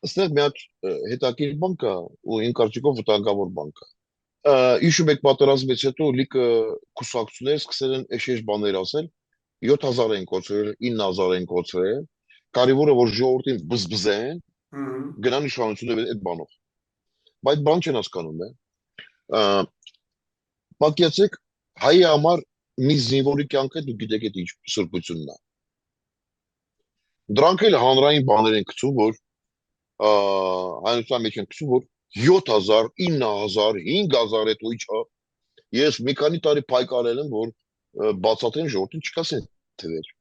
Այստեղ մի հատ հետաքրքիր բան կա ու իմ կարծիքով վտանգավոր բան կա։ Հիշում եք պատերազմից հետո լիքը կուսակցություններ սկսել են էշեշ բաներ ասել, 7000 են կոչրել, 9000 են կոչրել, կարևորը որ ժողովրդին բզբզեն, Հմ, գնան իշխանությունը այդ բանով։ Բայց բան չեն հասկանում, է։ Ա, Պատկերացեք, հայի համար մի զինվորի կյանքը դու գիտեք այդ ինչ սրբությունն է։ Դրանք էլ հանրային բաներ են գցում, որ հայնության մեջ են գցում, որ 7000, 9000, 5000 հետո իջա։ Ես մի քանի տարի պայքարել եմ, որ բացատրեն ժողովրդին չկասեն թվեր։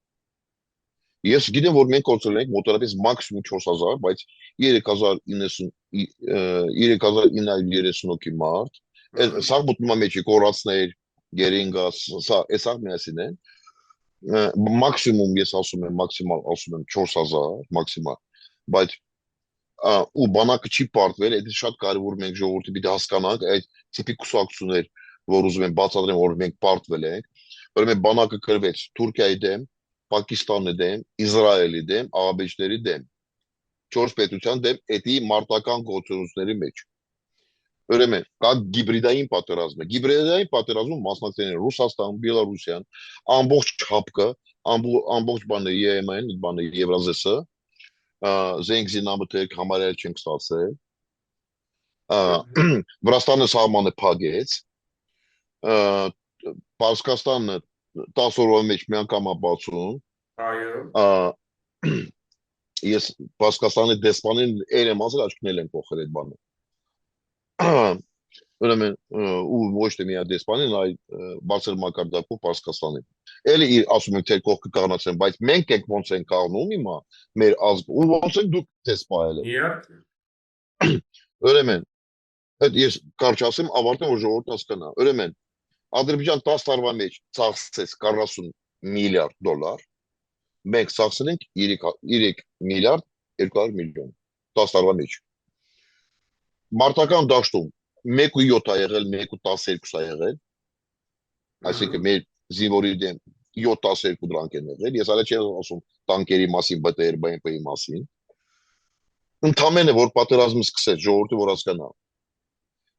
Ես գիտեմ, որ մենք կորցրել ենք մոտավորապես մաքսիմում 4000, բայց 3090 3930 հոգի մարդ, հմ, սա մտնում է մեջի կորածներ, գերինգա, սա էսա միասին են, մաքսիմում ես ասում եմ, մաքսիմալ ասում եմ 4000, մաքսիմալ, բայց ու բանակը չի պարտվել, դա շատ կարևոր մենք ժողովրդի պիտի հասկանանք այդ տիպի կուսակցություններ, որ ուզում են բացատրեն, որ մենք պարտվել ենք, ուրեմն բանակը կրվեց Թուրքիայի դեմ, Պակիստանի դեմ, Իսրայելի դեմ, աղաբեջների դեմ, 4 պետության դեմ, էդի մարտական գործողությունների մեջ։ Ուրեմն կա գիբրիդային պատերազմը։ Գիբրիդային պատերազմում մասնակցել են Ռուսաստան, Բելարուսյան, ամբողջ չափկը, ամբողջ բանը ԵՄ-ն, բանը Եվրազեսը, զենք զինամթերք համարյալ չենք ստացել, հմ, Վրաստանը սահմանը փակեց, Պարսկաստանը 10 օրվա մեջ մի անգամ է բացում, այո, ես Պարսկաստանի դեսպանին եմ ասել, աչքնել են փոխել այդ բանը։ Ուրեմն ու ոչ թե միա դեսպանին, այլ բարձր մակարդակով Պարսկաստանի։ Էլի իր ասում են թե կողքը կանացեն, բայց մենք ենք ոնց են կանոնում հիմա մեր ազգ ու ոնց են դուք դեսպայել։ իհարկե, Ուրեմն այդ ես կարճ ասեմ, ավարտեմ որ ժողովուրդը հասկանա։ Ուրեմն Ադրբեջան 10 տարվա մեջ ծախսեց 40 միլիարդ դոլար, մենք ծախսել ենք 3 միլիարդ 200 միլիոն 10 տարվա մեջ։ Մարտական դաշտում 1.7 ա եղել, 1.12 ա եղել, այսինքն հմ, մեր զինվորի դեմ 7-12 դրանք են եղել։ Ես այլ չեմ ասում տանկերի մասին, ԲՏՌ, ԲՄՊ-ի մասին։ Ընդամենը որ պատերազմը սկսեց, ժողովուրդը որ հասկանա,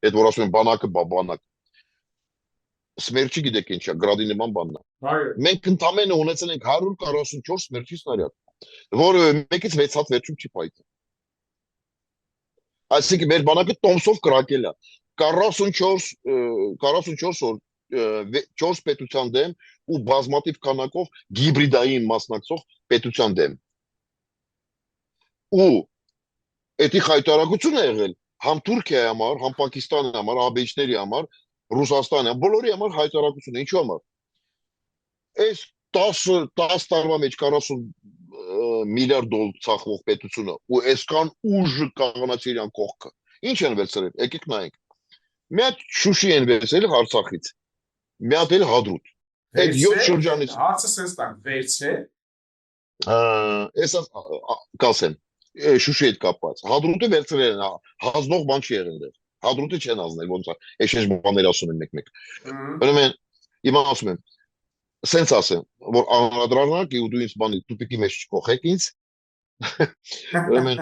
այդ որ ասում են բանակը, բանակ, սմերչի գիտեք ինչա, գրադի նման բանն է։ այո, Մենք ընդամենը ունեցել ենք 144 սմերչի սնարյադ, որը մեկից 6 հատ վերջում չի պայթել։ Այսինքն մեր բանակը տոմսով կրակել է 44 44 օր 4 պետության դեմ ու բազմատիվ քանակով գիբրիդային մասնակցող պետության դեմ։ Ու էդի խայտարակությունը եղել համ Թուրքիայի համար, համ Պակիստանի համար, աբեջների համար, Ռուսաստանի համար, բոլորի համար խայտարակություն։ Ինչու համար։ Այս 10 տարվա մեջ 40 միլիարդ դոլար ցախվող պետությունը ու այսքան ուժը կաղանացի իրան կողքը։ Ինչ են վերցրել։ Եկեք նայենք։ Մի հատ Շուշի են վերցրել Արցախից։ Մի հատ էլ Հադրուտ։ Այդ 7 վերցրել, շրջանից հարցը սենց տանք, վերցրել, էսա կասեմ Շուշի հետ կապված։ Հադրուտը վերցրել են, հանձնող բան չի եղել դեռ։ Հադրուտը չեն հանձնել, ոնց է։ Էշեջ բաներ ասում են մեկ-մեկ։ հմ, Ուրեմն հիմա ասում եմ, սենց ասեմ, որ անդրադառնանք ու դու ինձ բանի տուպիկի մեջ չփոխեք ինձ։ Ուրեմն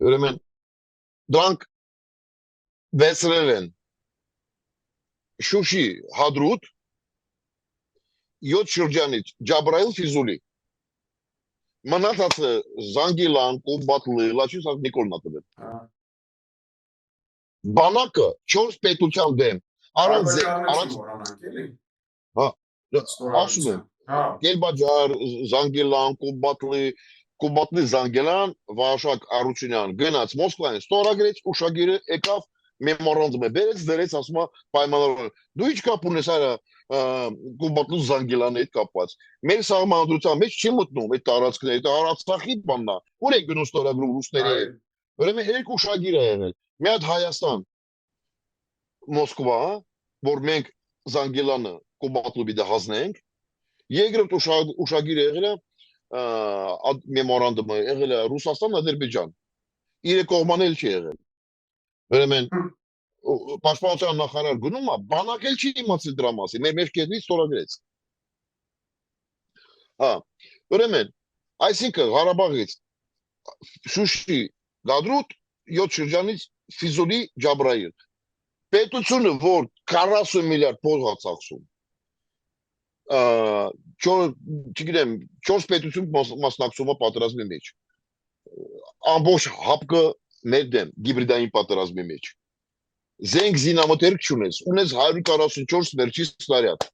ուրեմն դրանք վերցրել են Շուշի, Հադրուտ, 7 շրջանից Ջաբրայել, Ֆիզուլի։ Մնացածը Զանգիլան, Կոմբատլի, Լաչինսկ Նիկոլնա տվել։ Բանակը 4 պետության դեմ առանց Ադրբեջանը չի առանց մոռանանք, էլի, հա ասում եմ ստորագրության, հա, Կելբաջար, Զանգիլան, Կոմբատլի Զանգիլան, Վաշակ Արուչինյան գնաց Մոսկվային, ստորագրեց ուշագիրը եկավ մեմորանդում է բերեց դրեց ասում է պայմանավորը դու ինչ կապ ունես արա Կոմբատլու Զանգիլանի հետ կապված մեր սահմանադրության մեջ չի մտնում այդ տարածքները դա Արցախի բանն է ուր է գնում ստորագրում ռուսների այո, հետ ուրեմն երեք ուշագիր է եղել մի հատ Հայաստան Մոսկվա որ մենք Զանգիլանը Կոմբատլու պիտի հանձնենք երկրորդ ուշագիրը եղել է մեմորանդումը եղել է Ռուսաստան Ադրբեջան իրեք կողման էլ չի եղել ուրեմն հմ, պաշտպանության նախարար գնում է բանակ էլ չի իմացել դրա մասին մեր կողմից ստորագրեց հա ուրեմն այսինքն Ղարաբաղից Շուշի գադրուտ 7 շրջանից Ֆիզուլի Ջաբրայիլ պետությունը որ 40 միլիարդ փող է ծախսում չգիտեմ 4 պետություն մասնակցում է պատերազմի մեջ ամբողջ հապկը մեր դեմ հիբրիդային պատերազմի մեջ զենք զինամթերք չունես ունես 144 վերջի սնարյադ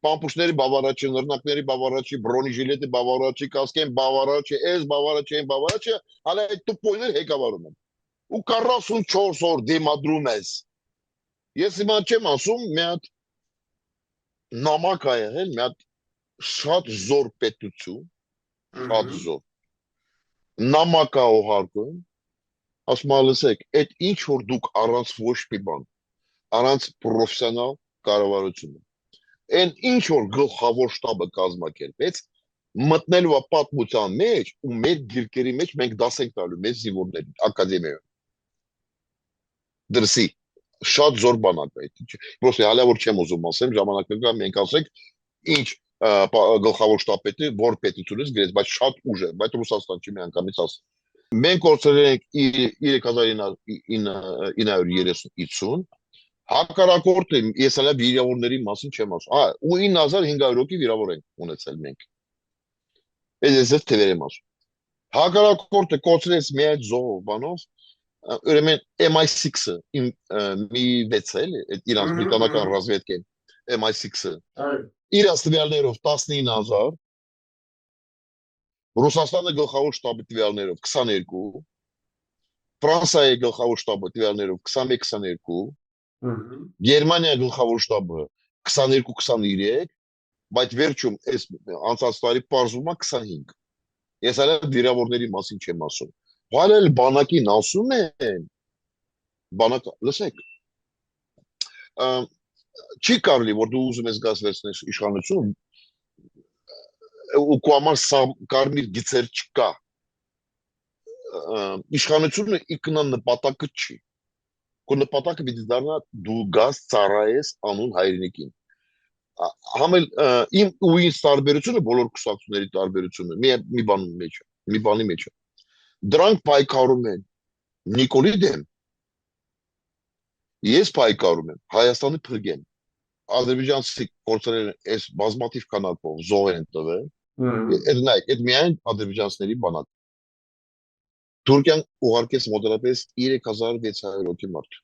պամպուշների բավարարչի, նռնակների բավարարչի, բրոնիժիլետի բավարարչի, կասկեն բավարարչի, այս բավարարչի, այն բավարարչի, հələ այդ տուպոյներ հեկավարում են։ Ու 44 օր դիմադրում ես։ Ես հիմա չեմ ասում, մի հատ նամակ ա եղել, մի հատ շատ զոր պետություն, շատ զոր։ Նամակ ա ուղարկում, ասում ա լսեք, այդ ինչ որ դուք առանց ոչ մի բան, առանց պրոֆեսիոնալ կառավարություն Այն ինչ որ գլխավոր շտաբը կազմակերպեց, մտնելու է պատմության մեջ ու մեր գիրքերի մեջ մենք դաս ենք տալու մեր զինվորների ակադեմիայում։ Դրսի շատ զոր բանակ է։ Պրոստը հələ որ չեմ ուզում ասեմ, ժամանակը կա մենք ասենք ինչ գլխավոր շտաբը որ պետությունից գրեց, բայց շատ ուժ է, բայց Ռուսաստան չի մի անգամից ասել։ Մենք կորցրել ենք 3950 Հակառակորդը ես հələ վիրավորների մասին չեմ ասում։ Ու 9500 հոգի վիրավոր ենք ունեցել մենք։ Ես թվեր եմ ասում։ Հակառակորդը կոչրեց մի այդ զոհով բանով, ուրեմն MI6-ը մի 6 է, այդ իրանց բրիտանական ռազմավետքեն MI6-ը։ Իր աստվյալներով 19000, Ռուսաստանը գլխավոր շտաբի տվյալներով 22, Ֆրանսիայի գլխավոր շտաբի տվյալներով 21-22 Գերմանիա գլխավոր շտաբը 22-23, բայց վերջում այս անցած տարի պարզվում է 25։ Ես հələ վիրավորների մասին չեմ ասում։ Հələ բանակին ասում են, բանակ, լսեք, չի կարելի, որ դու ուզում ես գազ վերցնես իշխանություն, ու քո համար կարմիր գիծեր չկա։ Իշխանությունը ինքնա նպատակը չի։ Քո նպատակը պիտի դառնա դու գազ ծառայես անուն հայրենիքին։ Համել իմ ու ինձ տարբերությունը բոլոր կուսակցությունների տարբերությունը մի բանի մեջ է։ Դրանք պայքարում են Նիկոլի դեմ։ Ես պայքարում եմ Հայաստանի փրկեմ։ Ադրբեջանցի կորցրել այս բազմաթիվ քանակով զոհ են տվել։ Այդ նայեք, այդ միայն ադրբեջանցիների բանակ։ Թուրքիան ուղարկեց մոտավորապես 3600 հոգի մարդ։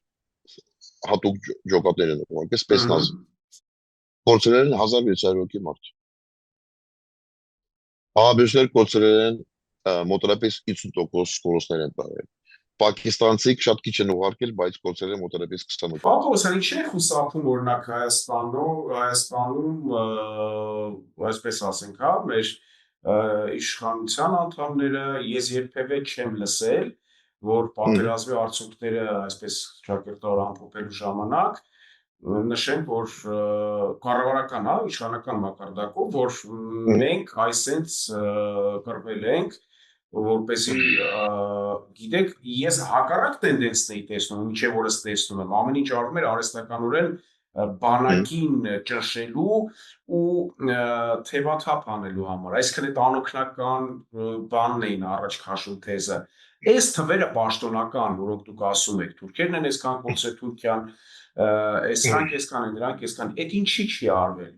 Հատուկ ջոկատներ են ուղարկեց սպեցնազ։ Կորցրել են 1600 հոգի մարդ։ Ահաբեշներ կորցրել են մոտավորապես 50% սկորոսներ են տարել։ Պակիստանցիք շատ քիչ են ուղարկել, բայց կորցրել են մոտավորապես 20%։ Պապոսյանի չի խուսափում օրինակ Հայաստանում այսպես ասենք, հա, մեր իշխանության անդամները ես երբևէ չեմ լսել, որ պատերազմի արդյունքները այսպես ճակերտավոր ամփոփելու ժամանակ նշենք, որ կառավարական, հա, իշխանական մակարդակով, որ մենք այսենց կռվել ենք, որպեսզի գիտեք, ես հակառակ տենդենսն էի տեսնում, մինչև օրս տեսնում եմ, ամեն ինչ արվում էր արհեստականորեն բանակին ճնշելու ու թևաթափ անելու համար, այսինքն այդ անօգնական բանն էին առաջ քաշում թեզը։ Այս թվերը պաշտոնական, որոնք դուք ասում եք, թուրքերն են այսքան կորցրել Թուրքիան, այսքան են, դրանք այսքան, այդ ինչի չի արվել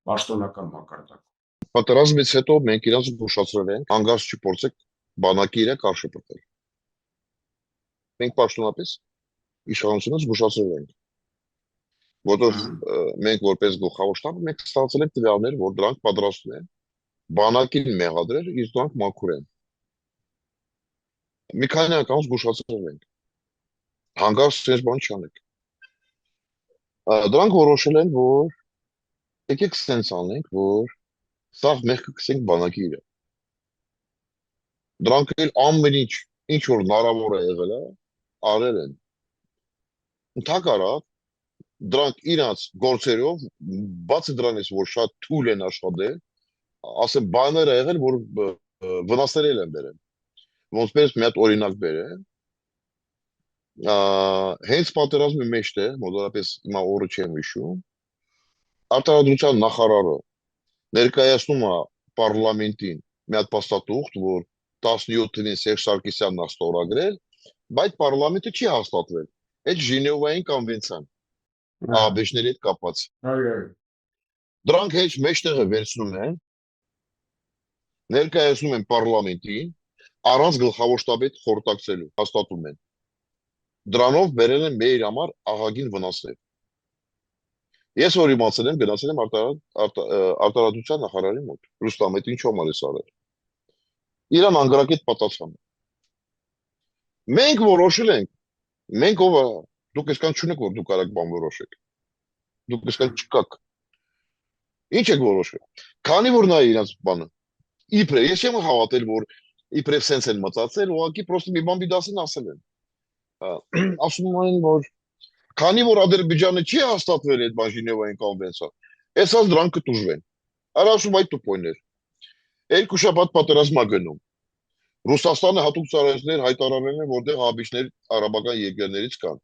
պաշտոնական մակարդակում։ Պատերազմից հետո մենք իրաց զգուշացրել ենք, հանգարց չփորձեք բանակի իրենք արշեպտել։ Մենք պաշտոնապես իշխանությունը զգուշացրել ենք, որտեղ մենք որպես գլխավոր շտաբ մենք ստացել ենք տվյալներ, որ դրանք պատրաստում են բանակին մեղադրել, իսկ դրանք մաքուր են։ Մի քանի անգամ զգուշացրել ենք։ Հանգարց այս բան չանեք։ Դրանք որոշել են, որ եկեք սենց անենք, որ սաղ մեղքը կսենք բանակի իրը։ Դրանք էլ ամեն ինչ որ հնարավոր է եղել է, արել են։ Ընդհակառակ, դրանք իրանց գործերով, բացի դրանից, որ շատ թույլ են աշխատել, ասեմ բաներ է եղել, որ վնասներ են բերել։ Ոնցպես մի հատ օրինակ բերեմ, հենց պատերազմի մեջտեղ, մոտավորապես հիմա օրը չեմ հիշում, արտադրության նախարարը ներկայացնում է պարլամենտին մի հատ փաստաթուղթ, որ 17-ին Սերժ Սարգսյանն է ստորագրել, բայց պարլամենտը չի հաստատվել։ Այդ Ժնևային կոնվենցիան ԱԲՇ-ների հետ կապված։ Այո։ Դրանք հեչ մեջտեղը վերցնում են, ներկայացնում են պարլամենտին, առանց գլխավոր շտաբի հետ խորհրդակցելու, հաստատում են։ Դրանով բերել են մեր համար ահագին վնասներ։ Ես որ իմացել եմ, գնացել եմ արտարադության նախարարի մոտ։ Ռուստամ, այդ ինչու համար ես արել։ Իրան անգրակետ պատասխան։ Մենք որոշել ենք, մենք ով է, դուք այսքան չունեք, որ դուք արեք բան որոշեք։ Դուք այսքան չկաք։ Ինչ եք որոշել։ Քանի որ նա իրաց բանը։ Իբրե, ես չեմ հավատել, որ իբրե սենց են մտածել, ուղղակի պրոստը մի բան դասին ասել են։ Ասում են, որ քանի որ Ադրբեջանը չի հաստատվել այդ Ժնևային կոնվենցիա, այսպես դրանք կտուժվեն։ Արաշում այդ տուփոյներ։ Երկու շաբաթ պատերազմա գնում։ Ռուսաստանը հատուկ ծառայություններ հայտարարել են, որտեղ ԱԲՇ-ներ արաբական երկրներից կան։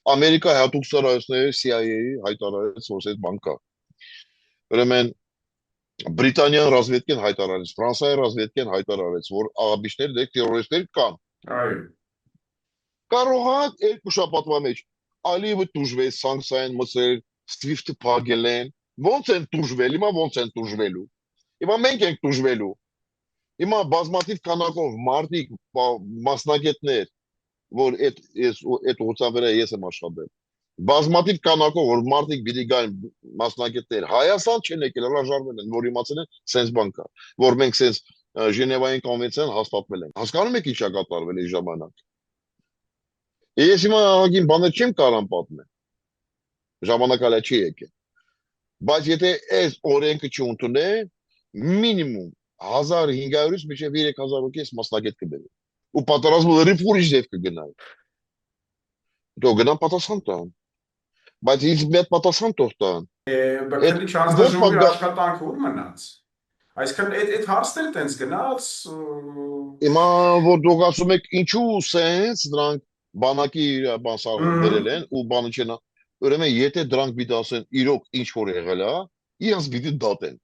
Ամերիկա հատուկ ծառայությունները CIA-ի հայտարարեց, որ այդ բան կա։ Ուրեմն Բրիտանիան ռազմետկեն հայտարարեց, Ֆրանսիայի ռազմետկեն հայտարարեց, որ ԱԲՇ-ները դեռ տերորիստներ կան։ Այո։ Կարող է երկու շաբաթվա մեջ Ալիևը տուժվել, սանկցիան մցել, SWIFT-ը փակել են։ Ոնց են տուժվել, հիմա ոնց են տուժվելու։ Հիմա մենք ենք տուժվելու։ Հիմա բազմաթիվ քանակով մարդիկ, մասնագետներ, որ այդ ուղղության վրա ես եմ աշխատել։ Բազմաթիվ քանակով որ մարդիկ պիտի գան մասնագետներ Հայաստան չեն եկել, հրաժարվել են, որ իմացել են սենց բան կա, որ մենք սենց Ժնևային կոնվենցիան հաստատվել ենք։ Հասկանում եք ինչ է կատարվել այս ժամանակ։ Ես հիմա ահագին բաներ չեմ կարող պատմել։ Ժամանակալա չի եկել։ Բայց եթե այս օրենքը չընդունե, մինիմում 1500-ից մինչև 3000 հոգի մասնագետ կբերի։ Ու պատերազմը լրիվ ուրիշ ձև կգնա։ Դու գնան պատասխան տան։ Բայց ինձ մեծ պատասխան թող տան։ Բայց քանի չանձնաժողովի աշխատանքը ուր մնաց։ Այսինքն այդ հարցները տենց գնաց։ Հիմա որ դուք ասում եք ինչու սենց դրանք բանակի բասարը դրել են ու բանը չենա։ Ուրեմն եթե դրանք պիտի ասեն իրոք ինչ որ եղել է, իրենց պիտի դատեն։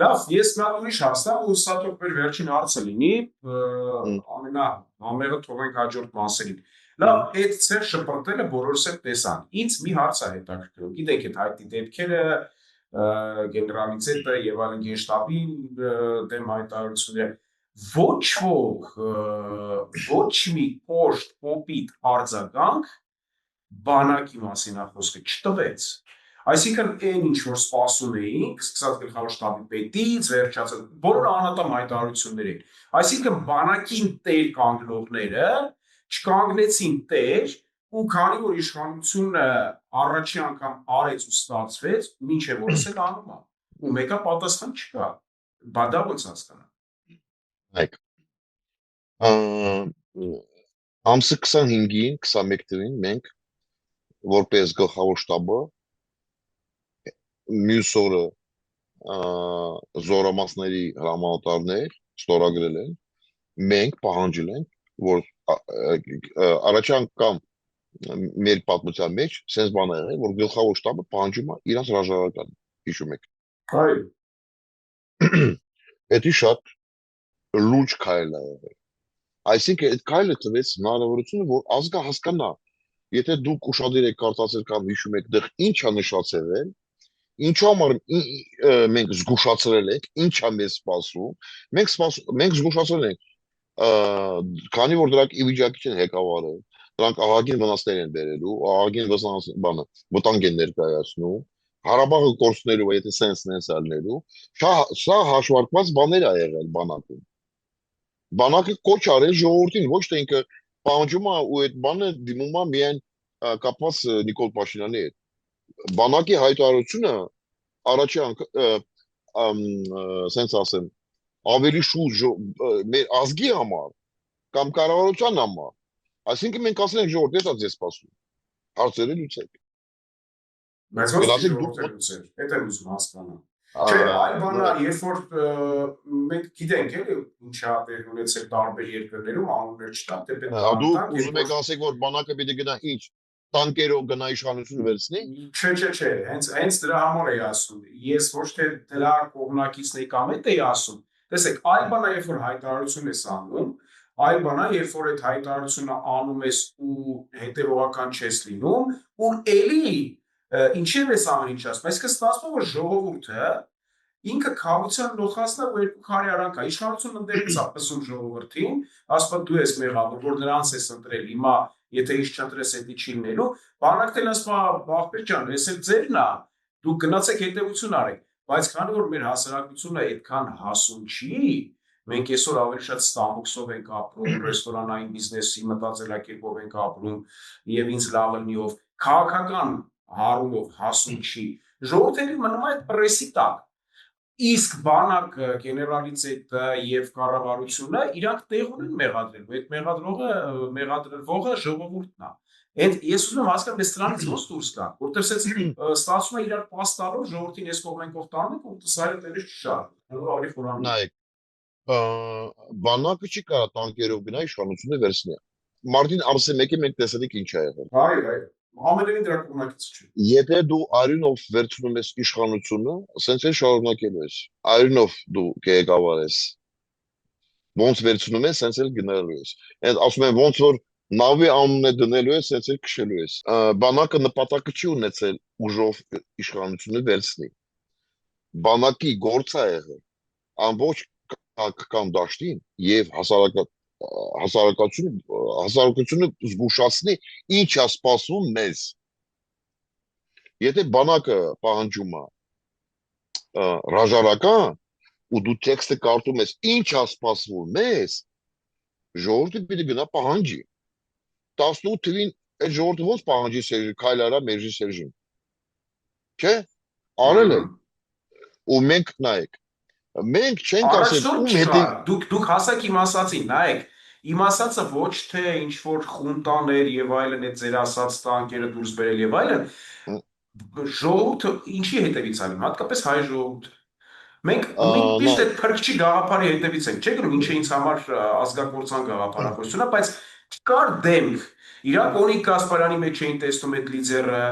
Լավ, ես նա ուրիշ հարցնամ ու սա թող մեր վերջին հարցը լինի, ամենահամեղը թողենք հաջորդ մասերին։ Լավ, այդ ծեր շպրտելը բոլորս էլ տեսան։ Ինձ մի հարց է հետաքրքրում։ Գիտեք, այդ հայտի դեպքերը գեներալիտետը եւ այլն գենշտաբի դեմ հայտարարությունները ոչ ոք ոչ մի կոշտ կոպիտ արձագանք բանակի մասին խոսքը չտվեց։ Այսինքն այն ինչ որ սպասում էինք, սկսած գլխավոր շտաբի պետից, վերջացած բոլոր անհատամ հայտարարություններ էին։ Այսինքն բանակին տեր կանգնողները չկանգնեցին տեր ու քանի որ իշխանությունը առաջի անգամ արեց ու ստացվեց, մինչև որս էլ անում է։ Ու մեկը պատասխան չկա։ Բա դա ոնց հասկանա։ Այք ամսը 25-ին, 21 թվականին մենք որպես գլխավոր շտաբը մյուս օրը զորամասների հրամանատարներ ստորագրել են, մենք պահանջել ենք, որ առաջի անգամ մեր պատմության մեջ sense բան է եղել, որ գլխավոր շտաբը պահանջում է իրանց հրաժարական, հիշում եք։ Այո։ Դա շատ լուրջ քայլ է եղել։ Այսինքն այդ քայլը տվեց հնարավորությունը, որ ազգը հասկանա, եթե դուք ուշադիր եք կարծացել կամ հիշում եք, դեռ ինչ է նշացել, ինչու համար մենք զգուշացրել ենք, ինչ է մեզ սպասում, մենք զգուշացրել ենք, քանի որ դրանք ի վիճակի չեն ղեկավարել, դրանք ահագին վնասներ են բերելու, ահագին վտանգ են ներկայացնում, Ղարաբաղը կորցնելու, եթե սենց ալնելու, սա հաշվարկված բաներ է եղել բանակում։ Բանակը կոչ արել ժողովրդին, ոչ թե ինքը պահանջում է ու այդ բանը դիմում է միայն կապված Նիկոլ Փաշինյանի հետ։ Բանակի հայտարարությունը առաջի սենց ասեմ, ավելի շուտ մեր ազգի համար կամ կառավարության համար։ Այսինքն մենք ասել ենք ժողովուրդ, ես ձեզ սպասում։ Հարցերը լուծեք։ Բայց ո՞նց ժողովուրդը լուծեր։ Դա եմ ուզում հասկանալ։ Չէ, այլ բանա, երբ որ մենք գիտենք էլի ինչա տեղ ունեցել տարբեր երկրներում անուններ չտանք, դե պետք է դու ուզում եք ասեք, որ բանակը պիտի գնա ինչ տանկերով գնա իշխանությունը վերցնի։ Չէ, հենց դրա համար էի ասում։ Ես ոչ թե դրա կողմնակիցն էի կամ էի ասում, տեսեք, այլ բան է, երբ որ հայտարարություն ես անում, այլ բան է, երբ որ այդ հայտարարությունը անում ես ու հետևողական չես լինում, ու էլի ինչև ես ամեն ինչ ասում, այսինքն ստացվում է, որ ժողովուրդը ինքը քավության լոխացնա ու երկու քարի արանք է, իշխանությունը ընդերից է պսում ժողովրդին, ասում դու ես մեղավոր, որ նրանց ես ընտրել, հիմա եթե ինչ չընտրես, էդի չի լինելու, բանակն էլ ասում է, ախպեր ջան, ես էլ ձերն է, դուք գնացեք հետևություն արեք, բայց քանի որ մեր հասարակությունը այդքան հասուն չի, մենք այսօր ավելի շատ Ստամբուքսով ենք ապրում, ռեստորանային բիզնեսի մտածելակերպով ենք ապրում եւ ինձ լավ լինիով, քաղաքական հարումով հասուն չի, ժողովուրդը մնում է այդ պրեսի տակ, իսկ բանակը, գեներալիտետը եւ կառավարությունը իրանք տեղ ունեն մեղադրելու, այդ մեղադրվողը ժողովուրդն է։ Այդ ես ուզում եմ հասկանալ, այս տրամից ոնց դուրս գա, որտեղ ասած ստացվում է իրար պաստառով ժողովրդին այս կողմեն կողմ տանում եք, ու սայլը տեղից չշահ, ավելի խորանում։ Նայեք, բանակը չի կարող տանկերով գնա իշխանությունը վերցնի։ Մարտին ամսի 1-ը մենք տեսանք ինչ ա եղել։ Այո, ամենևին դրա կողմնակից չի։ Եթե դու արյունով վերցնում ես իշխանությունը, ասենց էլ շարունակելու ես։ Արյունով դու ղեկավար ես։ Ոնց վերցնում ես, ասենց էլ գնալու ես։ Այդ ասում են ոնց որ նավի անունը դնելու ես, ասենց էլ քշելու ես։ Բանակը նպատակը չի ունեցել ուժով իշխանությունը վերցնի։ Բանակի գործը ա եղել ամբողջ քաղաքական դաշտին եւ հասարակությունը զգուշացնի ինչ է սպասվում մեզ։ Եթե բանակը պահանջում է հրաժարական ու դու տեքստը կարդում ես ինչ է սպասվում մեզ, ժողովուրդը պիտի գնա պահանջի։ 18 թվին այդ ժողովուրդը ոնց պահանջի Սերժի քայլ արա մերժի Սերժին։ Չէ՞։ Արել են։ Ու մենք նայեք մենք չենք ասել ում հետի դուք հասակ իմ ասացին, նայեք, իմ ասածը ոչ թե ինչ որ խունտաներ եւ այլն այդ ձեր ասած տանկերը դուրս բերել եւ այլն, ժողովուրդը ինչի հետևից ալի, հատկապես հայ ժողովուրդը։ Մենք միշտ այդ փրկչի գաղափարի հետևից ենք, չէ՞ գնում, ինչը ինձ համար ազգակործան գաղափարախոսություն է, բայց կար դեմք։ Իրանք Օնիկ Գասպարյանի մեջ էին տեսնում այդ լիդերը,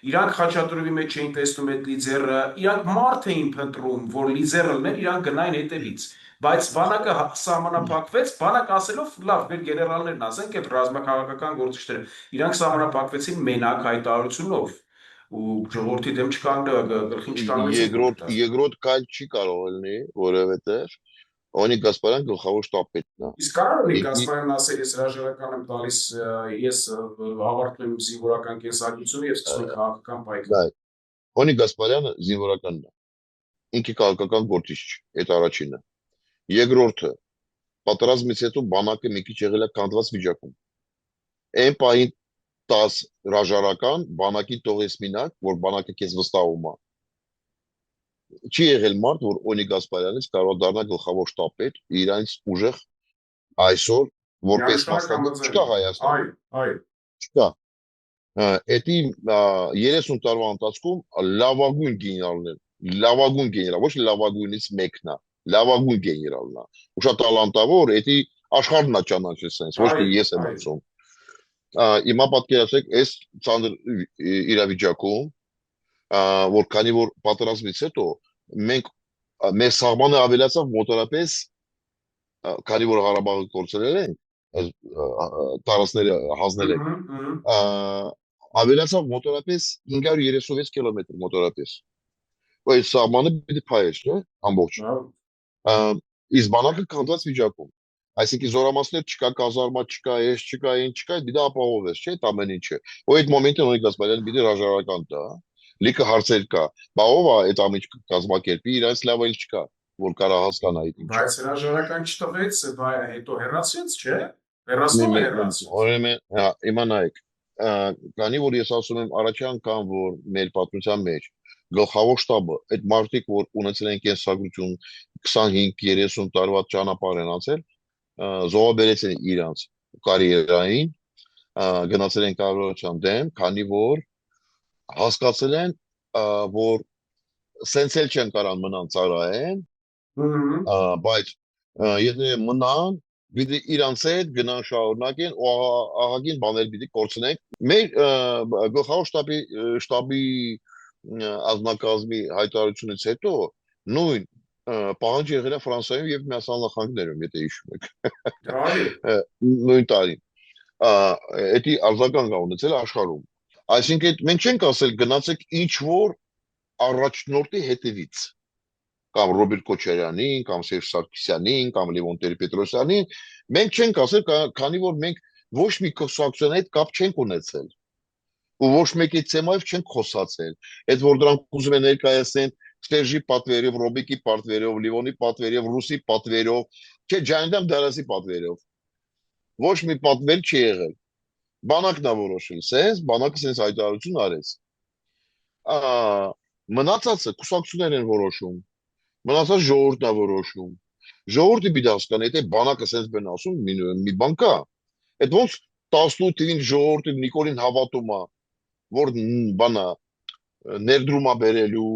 իրանք Խաչատուրովի մեջ էին տեսնում այդ լիդերը, իրանք մարդ էին փնտրում, որ լիդերը լինեն, իրանք գնային հետևից։ Բայց բանակը սահմանափակվեց, բանակ ասելով, լավ, մեր գեներալներն ասենք, այդ ռազմաքաղաքական գործիչները, իրանք սահմանափակվեցին մենակ հայտարարությունով ու ժողովրդի դեմ գլխին չկանգնեցին։ Երկրորդ կայլ չի կարող լինի, որովհետև Օնիկ Գասպարյան գլխավոր շտաբպետն է։ Իսկ կարող է Գասպարյանն ասել, ես հրաժարական եմ տալիս, ես ավարտում եմ զինվորական կենսագրությունը եւ սկսում եմ քաղաքական պայքար։ Օնիկ Գասպարյանը զինվորականն է։ Ինքը քաղաքական գործիչ չէ, այդ առաջինը։ Երկրորդը, պատերազմից հետո բանակը մի քիչ եղել է կանգնված վիճակում։ Այն պահին 10 հրաժարական բանակի տողես մինակ, որ բանակը քեզ վստահում է։ Չի եղել մարդ, որ Օնիկ Գասպարյանից կարող դառնա գլխավոր շտաբպետ, իրանց ուժեղ այսօր որպես մասնագետ չկա Հայաստանում։ Այո։ Չկա։ Էդի 30 տարվա ընթացքում լավագույն գեներալներ, լավագույն գեներալ, ոչ լավագույնից մեկն է, լավագույն գեներալն է։ Ու շատ տալանտավոր, էդի աշխարհն է ճանաչել sense, ոչ թե ես եմ ասում։ Հիմա պատկերացրեք, այս ցաներ իրավիճակում, որ քանի որ պատերազմից հետո մենք մեր սահմանը ավելացավ մոտորապես, քանի որ Ղարաբաղը կորցրել են, տարածքները հանձնել են, ավելացավ մոտորապես 536 կիլոմետր մոտորապես։ Ու այս սահմանը պիտի փայես, չէ՞, ամբողջ։ Իսկ բանակը կանգնած վիճակում։ Այսինքն զորամասներ չկա, կազարմա չկա, ես չկա, այն չկա, դիտա ապահովես, չէ՞, այդ ամեն ինչը։ Ու այդ մոմենտին Օնիկ Գասպարյանը պիտի հրաժարական տա, լիքը հարցեր կա։ Բա ով է այդ ամեն ինչ կազմակերպի, իրաց լավ էլ չկա, որ կարա հասկանա այդ ինչը։ Բայց հրաժարական չտվեց, հետո հեռացվեց, չէ՞։ Հեռացնում է հեռացվեց։ Ուրեմն, հիմա նայեք, քանի որ ես ասում եմ առաջի անգամ, որ մեր պատմության մեջ գլխավոր շտաբը, այդ մարդիկ, որ ունեցել են կենսագրություն 25-30 տարվա ճանապարհ են անցել, զոհաբերեցին իրանց կարիերային, գնացել են կառավարության դեմ, քանի որ հասկացել են, որ սենց էլ չեն կարան մնան ծառայեն, բայց եթե մնան, պիտի իրանց հետ գնան շարունակեն ու ահագին բաներ պիտի կորցնենք։ Մեր գլխավոր շտաբի ազնագազմի հայտարարությունից հետո նույն պահանջ եղել է Ֆրանսիայում եւ Միացյալ Նահանգներում, եթե հիշում եք, Այո, նույն տարին։ Էդի արձագանք ա ունեցել աշխարհում։ Այսինքն մենք չենք ասել գնացեք ինչ որ առաջնորդի հետևից, կամ Ռոբերտ Քոչարյանին, կամ Սերժ Սարգսյանին, կամ Լևոն Տեր-Պետրոսյանին, մենք չենք ասել, քանի որ մենք ոչ մի կուսակցության հետ կապ չենք ունեցել, ու ոչ մեկի թեմայով չենք խոսացել։ Այդ որ դրանք ուզում են ներկայացնեն Սերժի պատվերով, Ռոբեկի պատվերով, Լևոնի պատվերով, Ռուսի պատվերով, չէ, Ջանիդամ Դարասի պատվերով։ Ոչ մի պատվեր չի եղել։ Բանակն ա որոշել, սենց, բանակը սենց հայտարարություն արեց։ Մնացածը կուսակցություններ են որոշում, մնացած ժողովուրդն ա որոշում։ Ժողովուրդը պիտի հասկանա, եթե բանակը սենց բեն ասում, մի բան կա։ Այդ ոնց 18 թվին ժողովուրդը Նիկոլին հավատում է, որ բանա ներդրում է բերելու,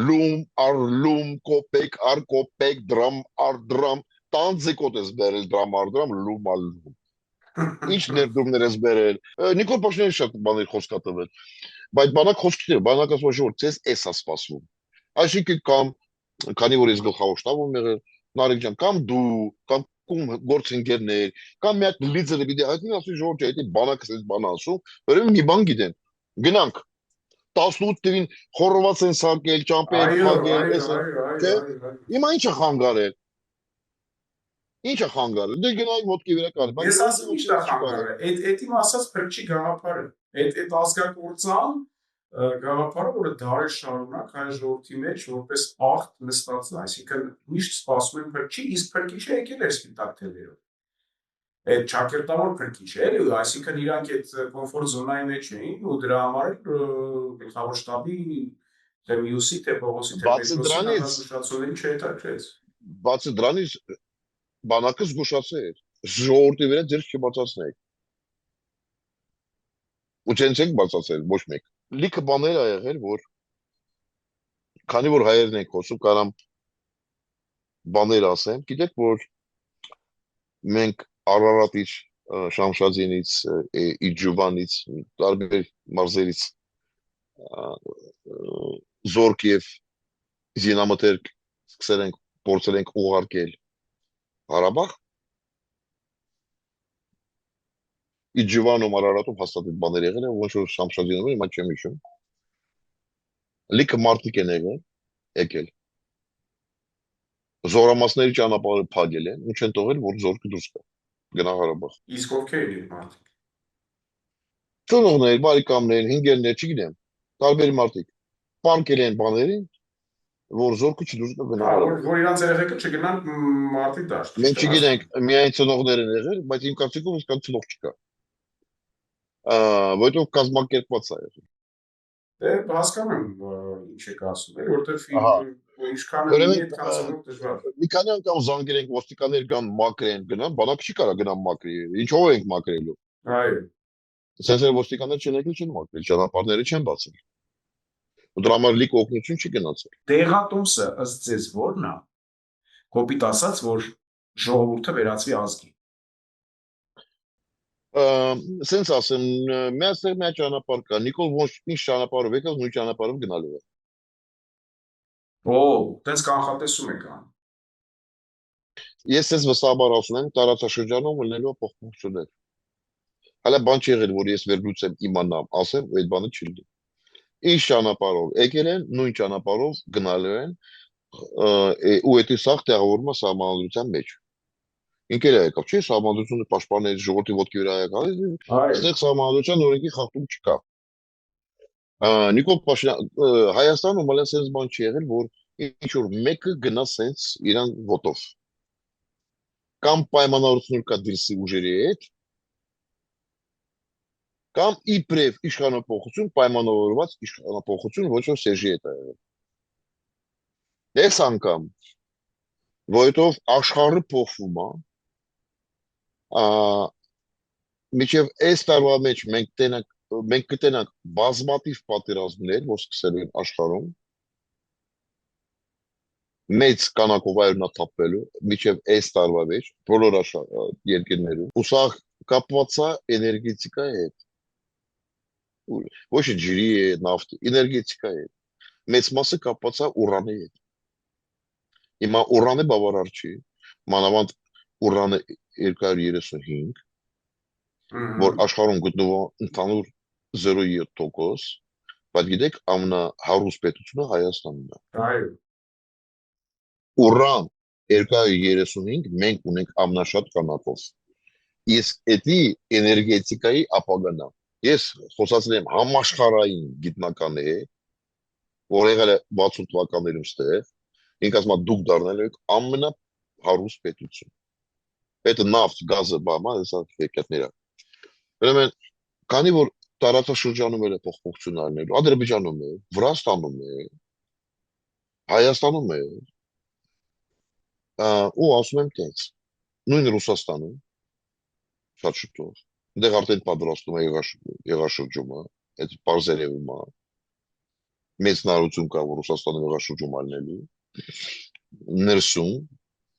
լում, առ լում, կոպեկ, առ կոպեկ, դրամ, առ դրամ, տանձիկոտ ես բերել դրամ, առ դրամ, լում, առ լում։ Ինչ ներդրումներ ես բերել։ Նիկոլ Փաշինյանը շատ բաներ խոսք ա տվել, բայց բանակ խոսքեր, բանակը ոչ որ ցես էս է սպասվում։ Այսինքն կամ քանի որ ես գլխավոր շտաբում եղել, Նարեկ ջան, կամ դու, կամ գործընկերներ, կամ մի հատ լիդերը պիտի հայտնի ասի ժողովուրդ, եթե բանակը էս բան ասում, ուրեմն մի բան գիտեն։ Գնանք 18 թվին խորոված են սարքել, ճամպեր այո, փակել, այո, էս այո, չէ։ այո, այո։ Հիմա ի՞նչ է խանգարել։ Ի՞նչ է խանգարել։ Դե գնայինք ոտքի վրա կարել, բայց Ես ժողովուրդը ասում ինչ ոտքի դա վրա չի կարել։ խանգարը։ Այդ իմ ասած փրկչի գաղափարը։ Այդ ազգակործան գաղափարը, որը դարեր շարունակ հայ ժողովրդի մեջ որպես աղտ նստած է, այսինքն միշտ սպասում են փրկչի, իսկ փրկիչը եկել էր սպիտակ թելերով։ Այդ ճակերտավոր փրկիչ է, էլի, այսինքն իրանք այդ կոմֆորտ զոնայի մեջ էին ու դրա համար գլխավոր շտաբի թե Մյուսի, թե Պողոսի, թե Բացի Պետրոսի դրանից, նախազգուշացումներին չհետաքրեց։ բացի դրանից բանակը զգուշացել էր։ Ժողովրդի վրա ձեր չբացացնեք։ Ու չենք բացացել ոչ մեկ։ Լիքը բաներ ա եղել, որ քանի որ հայերն են խոսում, կարամ բաներ ասեմ, գիտեք, որ մենք Արարատից, Շամշադինից, Իջուվանից, տարբեր մարզերից զորք եւ զինամթերք սկսել ենք, փորձել ենք ուղարկել Ղարաբաղ, Իջուվանում, Արարատում հաստատ այդ բաներ եղել են, ոչ որ Շամշադինում, հիմա չեմ հիշում։ Լիքը մարդիկ են եկել։ Զորամասների ճանապարհը փակել են, ու չեն թողել, որ զորքը դուրս գա։ Գնա Ղարաբաղ։ Իսկ ովքեր էին այդ մարդիկ։ Ծնողներ, բարեկամներ, հինգերներ, չգիտեմ, տարբեր մարդիկ պարկել են բաներին, որ զորքը չդուրս գա գնա Հա, Ղարաբաղ։ որ իրանց երեխեքը չգնան մարտի դաշտ, ճիշտ Մենք եմ չգիտենք, հասկանում։ միայն ծնողներ են եղել, բայց իմ կարծիքով իսկան ծնող չկա։ Որտով կազմակերպված է եղել։ Դե հասկանում եմ ինչ եք ասում, էլի, որովհետև Ահա։ ինչքանը լինի, Ուրեմն այդքան ծնող դժվար։ մի քանի անգամ զանգել ենք ոստիկաններ կան մակրեն գնան, բանակ չի կարա գնան մակրի։ Ինչով ենք մակրելու։ Այո։ Սենց էլ ոստիկաններ չեն եկել, չեն մակրել, ճանապարհները չեն բացել։ Ու դրա համար լիք օգնություն չի գնացել։ Դեղատոմսը ըստ ձեզ ո՞րն է։ Կոպիտ ասած, որ ժողովուրդը վերածվի ազգի։ Սենց ասեմ, միացներ մի ճանապարհ կա, Նիկոլ ոչ ինչ ճանապարհով եկավ, նույն ճանապարհով գնալու է։ Օ, տենց կանխատեսում եք ան։ Ես ես վստահաբար ասում եմ, տարածաշրջանում լինելու է փոփոխություններ։ Հələ բան չի եղել, որ ես վերլուծեմ, իմանամ, ասեմ, այդ բանը չի լինի։ Ինչ ճանապարհով եկել են, նույն ճանապարհով գնալու են, ու դա սաղ տեղավորվում է սահմանադրության մեջ։ Ինքեր է եկավ, չէ՞, սահմանադրությունը պաշտպանել ժողովրդի ոտքի վրա եկավ, Այո։ այստեղ սահմանադրության օրենքի խախտում չկա։ Նիկոլ Փաշինյան, Հայաստանում մալա սենց բան չի եղել, որ ինչ որ մեկը գնա սենց իրան ոտով։ Կամ պայմանավորություն կա դրսի ուժերի հետ, կամ իբրև իշխանապողություն, պայմանավորված իշխանապողություն ոչ որ Սերժի հետ է եղել։ Այս անգամ, որովհետև աշխարհը փոխվում է, միջև այս տարվա մեջ մենք կտենանք բազմաթիվ պատերազմներ, որ սկսել են աշխարհում, մեծ կանակով այրնաթափվելու, միջև այս տարվա մեջ, բոլոր երկրներում, ու սա կապված է էներգետիկայի հետ, ոչ ջրի հետ, նավթի, էներգետիկայի հետ, մեծ մասը կապված է ուրանի հետ։ Հիմա ուրանը բավարար չի, մանավանդ ուրանը 235, որ աշխարհում գտնվում ընդհանուր 0,7%, բայց գիտեք, ամենահարուստ պետությունը Հայաստանն է։ Այո, Ուրան 235 մենք ունենք ամենաշատ քանակով։ Իսկ էդի էներգետիկայի ապագան է։ Ես խոսացել եմ համաշխարհային գիտնականների, որ եղել է 60 թվականներում ստեղ, ինք ասում է դուք դառնալ եք ամենահարուստ պետություն։ Պետը նավթ, գազը, բամա, հեսա ֆեկետները։ Ուրեմն, քանի որ տարածաշրջանում էլ է փոփոխություն արնելու, Ադրբեջանում է, Վրաստանում է, Հայաստանում է, ու ասում եմ տենց, նույն Ռուսաստանում, շատ շուտով, դեղ արդեն պատրաստում է եղաշրջումը, այդ պարզերևում է, մեծ նարություն կա, որ Ռուսաստանը եղաշրջում ալնելու, ներսում,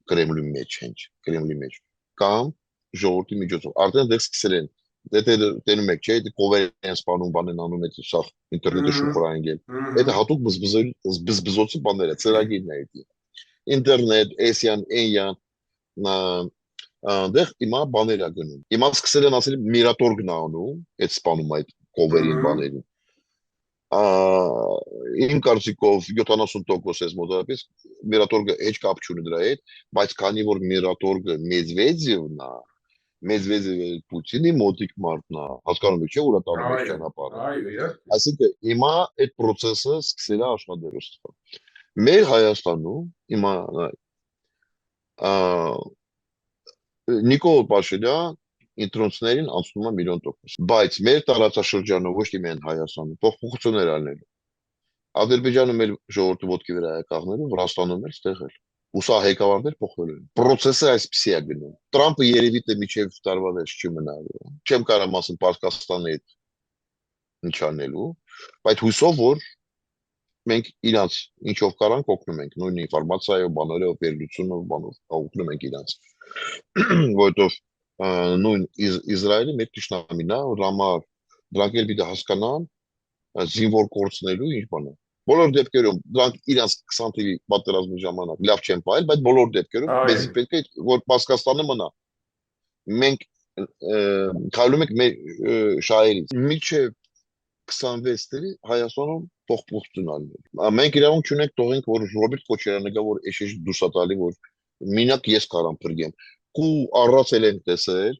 Կրեմլի մեջ, հենց, Կրեմլի մեջ, կամ ժողովրդի միջոցով, արդեն դեղ սկսել են, դե տենում եք, չէ, կովեր են սպանում, բան են անում, այդ սաղ ինտերնետը շուխր անգել, այդ հատուկ բզբզոցի բաներ է, ծրագիրն է այդ, ինտերնետ, էսյան, էնյան, դեղ հիմա բաներ է գնում, հիմա սկսել են ասել միրատորգն է անում, այդ սպանում այդ կովերին բաներին, իմ կարծիքով 70% ես մոտավորապես Միրատորգը հեչ կապ չունի դրա հետ, բայց քանի որ Միրատորգը Մեդվեդևն է, Մեդվեդևը Պուտինի մոտիկ մարդն է, հասկանում եք, չէ՞ որ տանում է ճանապարհը։ այո, Այսինքն հիմա այդ process-ը սկսել է աշխատել։ Մեր Հայաստանում հիմա Նիկոլ Փաշինյան ինտրոնցներին անցնում է 1,000,000%, բայց մեր տարածաշրջանը ոչ թե միայն Հայաստանում փոփոխություններ անելու։ Ադրբեջանում էլ ժողովրդի ոտքի վրա է կաղնելու, Վրաստանում էլ ստեղ էլ։ Ու սա հեկավարներ փոխվել են։ Պրոցեսը այսպեսի է գնում։ Տրամպը երևի թե միջև տարվա վերջ չի մնալու։ Չեմ կարող ասել Պարսկաստանի հետ ինչ անելու, բայց հույսով որ մենք իրանց ինչով կարանք օգնում ենք, նույն ինֆորմացիայով, բաներով, վերլուծությունով, բանով օգնում ենք իրանց։ Որովհետև նույն Իսրայելը մեր ճշտամին է, որ համար դրանք էլ պիտի հասկանան զինվոր կորցնելու ինչ բան է։ Բոլոր դեպքերում դրանք իրանց 20 թվի պատերազմի ժամանակ լավ չեն պահել, բայց բոլոր դեպքերում մեզի պետք է որ Պարսկաստանը մնա։ Մենք քայլում ենք մեր շահերից։ Միջև 26 թվի Հայաստանում փոփոխություն անել։ Մենք իրավունք չունենք թողենք որ Ռոբերտ Քոչարյանը գա որ էշեշ դուսատալի որ մինակ ես կարամ փրկեմ։ Ու առածել են տեսել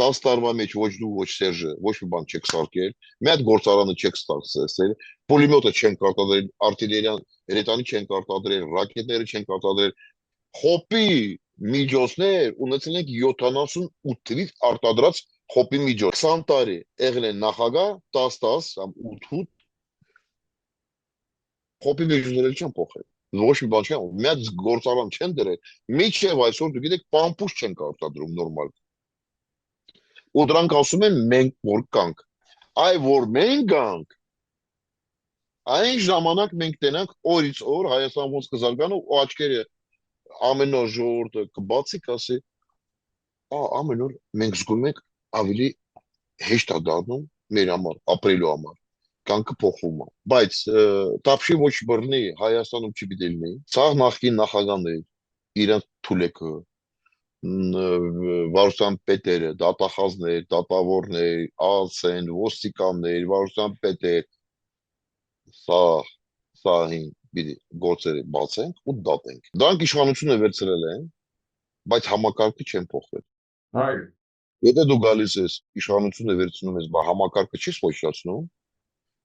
10 տարվա մեջ ոչ դու ոչ Սերժը ոչ մի բան չեք սարքել, մի հատ գործարանը չեք ստացել, պուլեմյոտը չեն կարտադրել, արտիլերիան հրետանի չեն կարտադրել, ռակետները չեն կարտադրել, խոպի միջոցներ ունեցել ենք 78 թվից արտադրած խոպի միջոց 20 տարի եղել են նախագահ 10-10 կամ 8 խոպի միջոցները չեն փոխել ոչ մի բան չեն մի հատ գործարան չեն դրել միջև այսօր դու գիտեք պամպուշ չեն կարտադրում նորմալ ու դրանք ասում են մենք որ կանք այ որ մենք կանք այն ժամանակ մենք տենանք օրից օր Հայաստան ոնց կզարգանա ու աչքերը ամեն օր ժողովուրդը կբացի կասի ամեն օր մենք զգում ենք ավելի հեշտ է դառնում մեր համար ապրելու համար կյանքը փոխվում է բայց տապշի ոչ բռնի Հայաստանում չպիտի լինի ցավ նախկին նախագահներ իրանց թուլեկը վարության պետերը, դատախազներ, դատավորներ, ալցեն, ոստիկաններ, վարության պետեր, սահին պիտի գործերը բացենք ու դատենք։ Դրանք իշխանությունը վերցրել են, բայց համակարգը չեն փոխվել։ այո։ Եթե դու գալիս ես իշխանությունը վերցնում ես, բա համակարգը չես ոչնչացնում,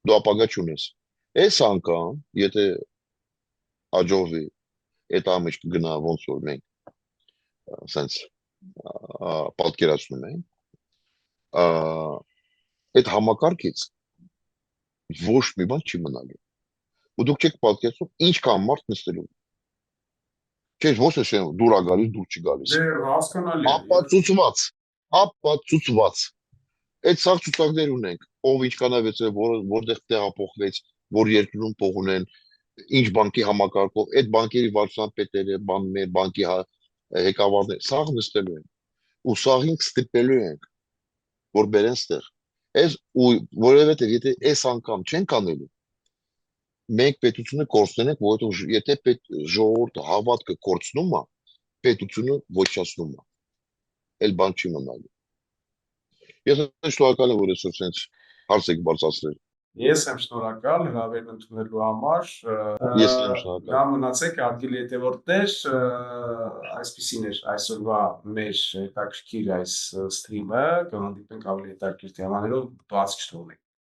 դու ապագա չունես։ Այս անգամ, եթե աջովի այդ ամիջ կգնա ոնց որ մենք sense պատկերացնում են այդ համակարգից ոչ մի բան չի մնալու ու դուք չեք պատկերացնում ինչքան մարդ նստելու չէ ոչ թե դուր է գալիս դուր չի գալիս Դե հասկանալի է։ ապացուցված այդ սաղ ցուցակներ ունենք ով ինչքան է վեցել որտեղ տեղափոխվեց որ երկրում փող ունեն ինչ բանկի համակարգով այդ բանկերի վարչության պետերը մեր բանկի ղեկավարներ սաղ նստելու են ու սաղին ստիպելու ենք որ բերեն ստեղ այս ու որովհետև եթե այս անգամ չեն կանելու մենք պետությունը կորցնենք, որովհետև եթե ժողովուրդը հավատքը կորցնում է, պետությունը ոչնչացնում է, այլ բան չի մնալու։ Ես շնորհակալ եմ, որ այսօր sense հարց եք բարձրացրել։ Ես եմ շնորհակալ հրավերն ընդունելու համար։ Ես եմ շնորհակալ։ Լավ մնացեք, հարգելի հետևորդներ, այսպիսին էր այսօրվա մեր հետաքրքիր այս սթրիմը, կհանդիպենք ավելի հետաքրքիր թեմաներով, բաց չթողնեք։